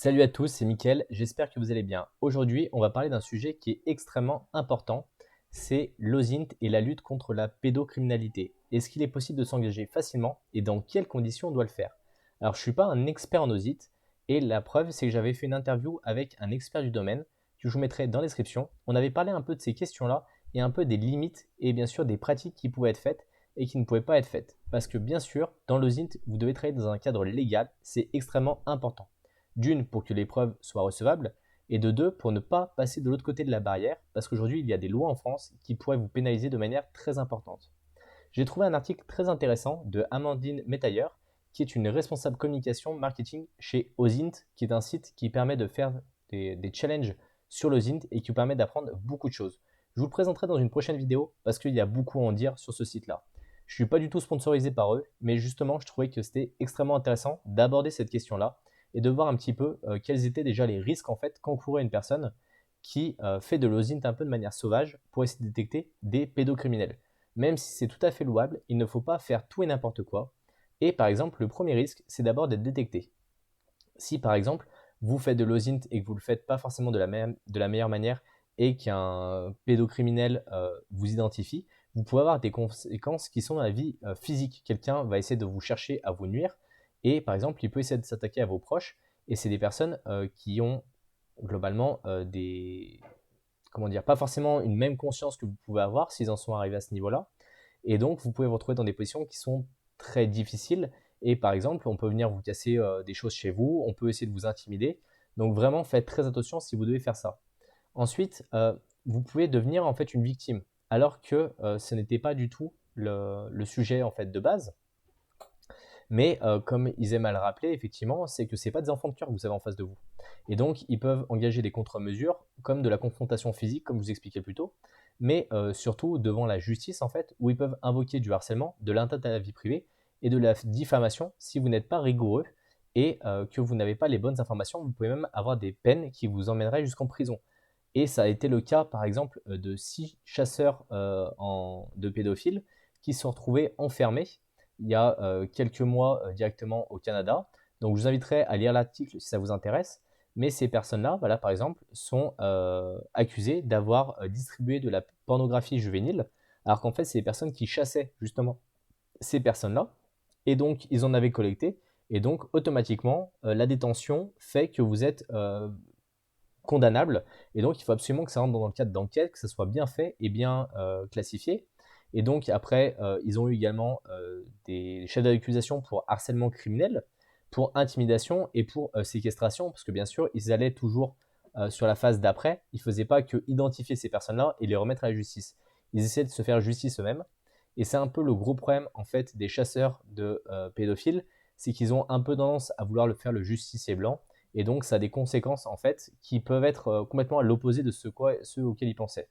Salut à tous, c'est Mickaël, j'espère que vous allez bien. Aujourd'hui, on va parler d'un sujet qui est extrêmement important, c'est l'OSINT et la lutte contre la pédocriminalité. Est-ce qu'il est possible de s'engager facilement et dans quelles conditions on doit le faire? Alors, je ne suis pas un expert en OSINT et la preuve, c'est que j'avais fait une interview avec un expert du domaine que je vous mettrai dans la description. On avait parlé un peu de ces questions-là et un peu des limites et bien sûr des pratiques qui pouvaient être faites et qui ne pouvaient pas être faites. Parce que bien sûr, dans l'OSINT, vous devez travailler dans un cadre légal, c'est extrêmement important. D'une, pour que les preuves soient recevables, et de deux, pour ne pas passer de l'autre côté de la barrière, parce qu'aujourd'hui, il y a des lois en France qui pourraient vous pénaliser de manière très importante. J'ai trouvé un article très intéressant de Amandine Metayer, qui est une responsable communication marketing chez Ozint, qui est un site qui permet de faire des challenges sur l'Ozint et qui vous permet d'apprendre beaucoup de choses. Je vous le présenterai dans une prochaine vidéo parce qu'il y a beaucoup à en dire sur ce site-là. Je ne suis pas du tout sponsorisé par eux, mais justement, je trouvais que c'était extrêmement intéressant d'aborder cette question-là et de voir un petit peu quels étaient déjà les risques en fait qu'encourait une personne qui fait de l'OSINT un peu de manière sauvage pour essayer de détecter des pédocriminels. Même si c'est tout à fait louable, il ne faut pas faire tout et n'importe quoi. Et par exemple, le premier risque, c'est d'abord d'être détecté. Si par exemple, vous faites de l'OSINT et que vous ne le faites pas forcément de la meilleure manière et qu'un pédocriminel vous identifie, vous pouvez avoir des conséquences qui sont dans la vie physique. Quelqu'un va essayer de vous chercher à vous nuire et par exemple, il peut essayer de s'attaquer à vos proches et c'est des personnes qui ont globalement comment dire, pas forcément une même conscience que vous pouvez avoir s'ils en sont arrivés à ce niveau-là. Et donc, vous pouvez vous retrouver dans des positions qui sont très difficiles. Et par exemple, on peut venir vous casser des choses chez vous, on peut essayer de vous intimider. Donc vraiment, faites très attention si vous devez faire ça. Ensuite, vous pouvez devenir en fait une victime, alors que ce n'était pas du tout le sujet en fait de base. Mais comme ils aiment à le rappeler, effectivement, c'est que ce n'est pas des enfants de cœur que vous avez en face de vous. Et donc, ils peuvent engager des contre-mesures, comme de la confrontation physique, comme je vous expliquais plus tôt, mais surtout devant la justice, en fait, où ils peuvent invoquer du harcèlement, de l'atteinte à la vie privée et de la diffamation si vous n'êtes pas rigoureux et que vous n'avez pas les bonnes informations. Vous pouvez même avoir des peines qui vous emmèneraient jusqu'en prison. Et ça a été le cas, par exemple, de 6 chasseurs de pédophiles qui se sont retrouvés enfermés il y a quelques mois directement au Canada. Donc je vous inviterai à lire l'article si ça vous intéresse. Mais ces personnes-là, voilà, par exemple, sont accusées d'avoir distribué de la pornographie juvénile, alors qu'en fait, c'est des personnes qui chassaient justement ces personnes-là. Et donc, ils en avaient collecté. Et donc, automatiquement, la détention fait que vous êtes condamnable. Et donc, il faut absolument que ça rentre dans le cadre d'enquête, que ça soit bien fait et bien classifié. Et donc, après, ils ont eu également des chefs d'accusation pour harcèlement criminel, pour intimidation et pour séquestration, parce que bien sûr, ils allaient toujours sur la phase d'après. Ils ne faisaient pas que identifier ces personnes-là et les remettre à la justice. Ils essaient de se faire justice eux-mêmes. Et c'est un peu le gros problème en fait des chasseurs de pédophiles, c'est qu'ils ont un peu tendance à vouloir le faire le justicier blanc et donc, ça a des conséquences, en fait, qui peuvent être complètement à l'opposé de ceux auxquels ils pensaient.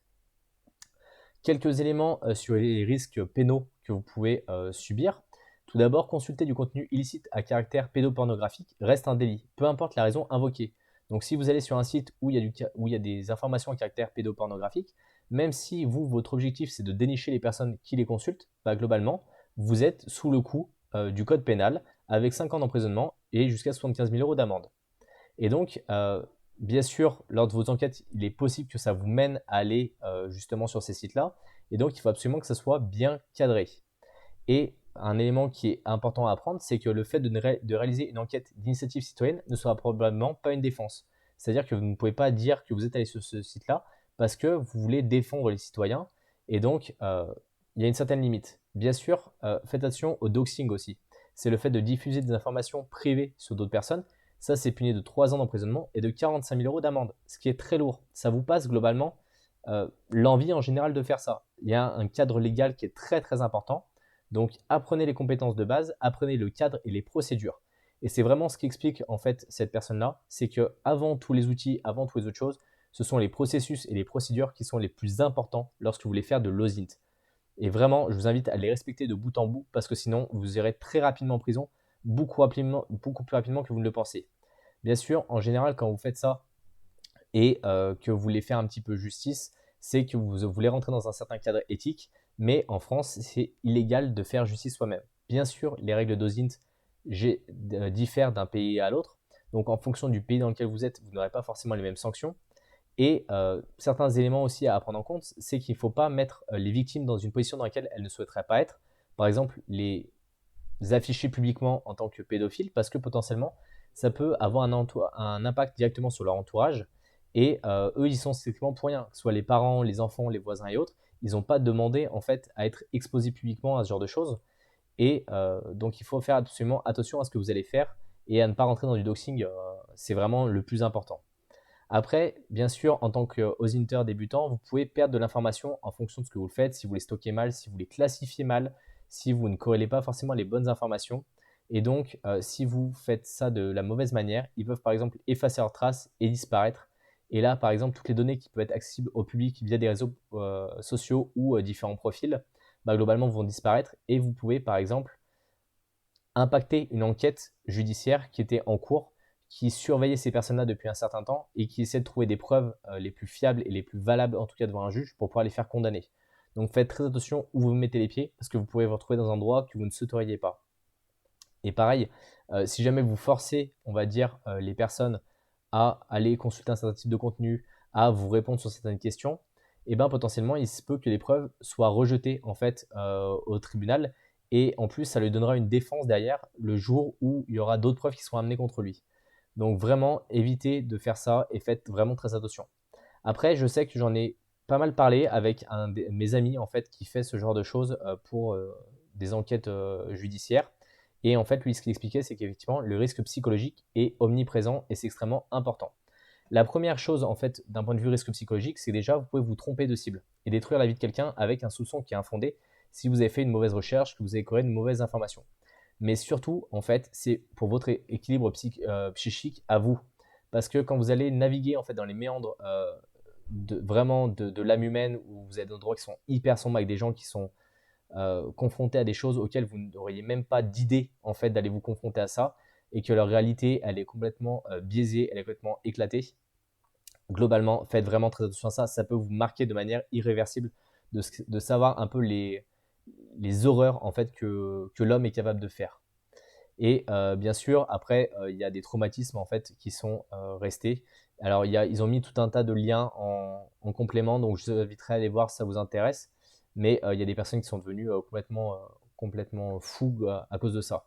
Quelques éléments sur les risques pénaux que vous pouvez subir. Tout d'abord, consulter du contenu illicite à caractère pédopornographique reste un délit, peu importe la raison invoquée. Donc, si vous allez sur un site où il y a des informations à caractère pédopornographique, même si vous, votre objectif, c'est de dénicher les personnes qui les consultent, bah, globalement, vous êtes sous le coup du code pénal avec 5 ans d'emprisonnement et jusqu'à 75 000 euros d'amende. Et donc, bien sûr, lors de vos enquêtes, il est possible que ça vous mène à aller justement sur ces sites-là. Et donc, il faut absolument que ça soit bien cadré. Et un élément qui est important à apprendre, c'est que le fait de réaliser une enquête d'initiative citoyenne ne sera probablement pas une défense. C'est-à-dire que vous ne pouvez pas dire que vous êtes allé sur ce site-là parce que vous voulez défendre les citoyens. Et donc, il y a une certaine limite. Bien sûr, faites attention au doxing aussi. C'est le fait de diffuser des informations privées sur d'autres personnes. Ça, c'est puni de 3 ans d'emprisonnement et de 45 000 euros d'amende, ce qui est très lourd. Ça vous passe globalement l'envie en général de faire ça. Il y a un cadre légal qui est très très important. Donc apprenez les compétences de base, apprenez le cadre et les procédures. Et c'est vraiment ce qui explique en fait cette personne-là, c'est que avant tous les outils, avant toutes les autres choses, ce sont les processus et les procédures qui sont les plus importants lorsque vous voulez faire de l'OSINT. Et vraiment, je vous invite à les respecter de bout en bout parce que sinon, vous irez très rapidement en prison, beaucoup plus rapidement que vous ne le pensez. Bien sûr, en général, quand vous faites ça et que vous voulez faire un petit peu justice, c'est que vous voulez rentrer dans un certain cadre éthique, mais en France, c'est illégal de faire justice soi-même. Bien sûr, les règles d'OSINT diffèrent d'un pays à l'autre. Donc en fonction du pays dans lequel vous êtes, vous n'aurez pas forcément les mêmes sanctions. Et certains éléments aussi à prendre en compte, c'est qu'il ne faut pas mettre les victimes dans une position dans laquelle elles ne souhaiteraient pas être. Par exemple, les afficher publiquement en tant que pédophiles, parce que potentiellement, ça peut avoir un impact directement sur leur entourage. Et eux, ils sont strictement pour rien, que ce soit les parents, les enfants, les voisins et autres. Ils n'ont pas demandé en fait à être exposés publiquement à ce genre de choses. Et donc, il faut faire absolument attention à ce que vous allez faire et à ne pas rentrer dans du doxing. C'est vraiment le plus important. Après, bien sûr, en tant qu'osinter débutant, vous pouvez perdre de l'information en fonction de ce que vous faites, si vous les stockez mal, si vous les classifiez mal, si vous ne corrélez pas forcément les bonnes informations. Et donc, si vous faites ça de la mauvaise manière, ils peuvent par exemple effacer leurs traces et disparaître. Et là, par exemple, toutes les données qui peuvent être accessibles au public via des réseaux sociaux ou différents profils, bah, globalement vont disparaître. Et vous pouvez, par exemple, impacter une enquête judiciaire qui était en cours, qui surveillait ces personnes-là depuis un certain temps et qui essaie de trouver des preuves les plus fiables et les plus valables, en tout cas devant un juge, pour pouvoir les faire condamner. Donc faites très attention où vous mettez les pieds, parce que vous pouvez vous retrouver dans un endroit que vous ne souhaiteriez pas. Et pareil, si jamais vous forcez, on va dire, les personnes à aller consulter un certain type de contenu, à vous répondre sur certaines questions, et ben potentiellement il se peut que les preuves soient rejetées en fait au tribunal, et en plus ça lui donnera une défense derrière le jour où il y aura d'autres preuves qui seront amenées contre lui. Donc vraiment évitez de faire ça et faites vraiment très attention. Après, je sais que j'en ai pas mal parlé avec un de mes amis en fait qui fait ce genre de choses pour des enquêtes judiciaires. Et en fait, lui, ce qu'il expliquait, c'est qu'effectivement, le risque psychologique est omniprésent et c'est extrêmement important. La première chose, en fait, d'un point de vue risque psychologique, c'est déjà, vous pouvez vous tromper de cible et détruire la vie de quelqu'un avec un soupçon qui est infondé si vous avez fait une mauvaise recherche, que vous avez corrigé une mauvaise information. Mais surtout, en fait, c'est pour votre équilibre psychique à vous. Parce que quand vous allez naviguer en fait dans les méandres de l'âme humaine, où vous êtes dans des endroits qui sont hyper sombres avec des gens qui sont confrontés à des choses auxquelles vous n'auriez même pas d'idée en fait d'aller vous confronter à ça, et que leur réalité elle est complètement biaisée, elle est complètement éclatée. Globalement, faites vraiment très attention à ça. Ça peut vous marquer de manière irréversible de savoir un peu les horreurs en fait que l'homme est capable de faire. Et bien sûr, après, il y a des traumatismes en fait qui sont restés. Alors, ils ont mis tout un tas de liens en complément, donc je vous inviterai à aller voir si ça vous intéresse. Mais il y a des personnes qui sont devenues complètement fous à cause de ça.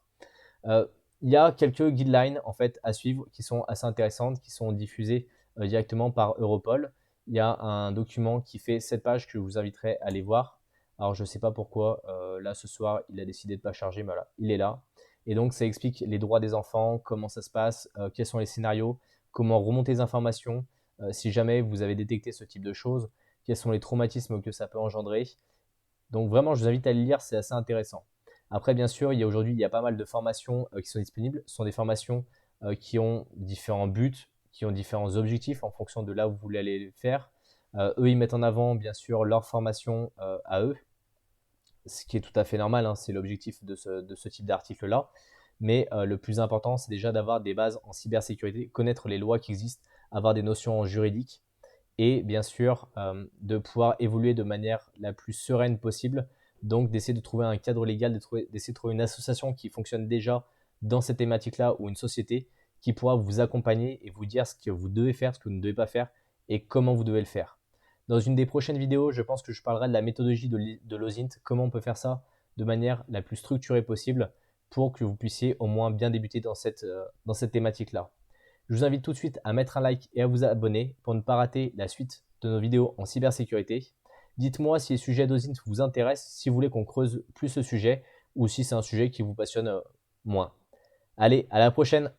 Euh, il y a quelques guidelines en fait à suivre qui sont assez intéressantes, qui sont diffusées directement par Europol. Il y a un document qui fait 7 pages que je vous inviterai à aller voir. Alors je ne sais pas pourquoi là ce soir il a décidé de ne pas charger, mais voilà, il est là. Et donc ça explique les droits des enfants, comment ça se passe, quels sont les scénarios, comment remonter les informations, si jamais vous avez détecté ce type de choses, quels sont les traumatismes que ça peut engendrer. Donc vraiment, je vous invite à le lire, c'est assez intéressant. Après, bien sûr, aujourd'hui, il y a pas mal de formations qui sont disponibles. Ce sont des formations qui ont différents buts, qui ont différents objectifs en fonction de là où vous voulez aller les faire. Eux, ils mettent en avant, bien sûr, leur formation à eux, ce qui est tout à fait normal, hein, c'est l'objectif de ce type d'article-là. Mais le plus important, c'est déjà d'avoir des bases en cybersécurité, connaître les lois qui existent, avoir des notions en juridique et bien sûr de pouvoir évoluer de manière la plus sereine possible. Donc d'essayer de trouver un cadre légal, d'essayer de trouver une association qui fonctionne déjà dans cette thématique-là ou une société qui pourra vous accompagner et vous dire ce que vous devez faire, ce que vous ne devez pas faire et comment vous devez le faire. Dans une des prochaines vidéos, je pense que je parlerai de la méthodologie de l'OSINT, comment on peut faire ça de manière la plus structurée possible pour que vous puissiez au moins bien débuter dans cette thématique-là. Je vous invite tout de suite à mettre un like et à vous abonner pour ne pas rater la suite de nos vidéos en cybersécurité. Dites-moi si les sujets d'OSINT vous intéressent, si vous voulez qu'on creuse plus ce sujet ou si c'est un sujet qui vous passionne moins. Allez, à la prochaine!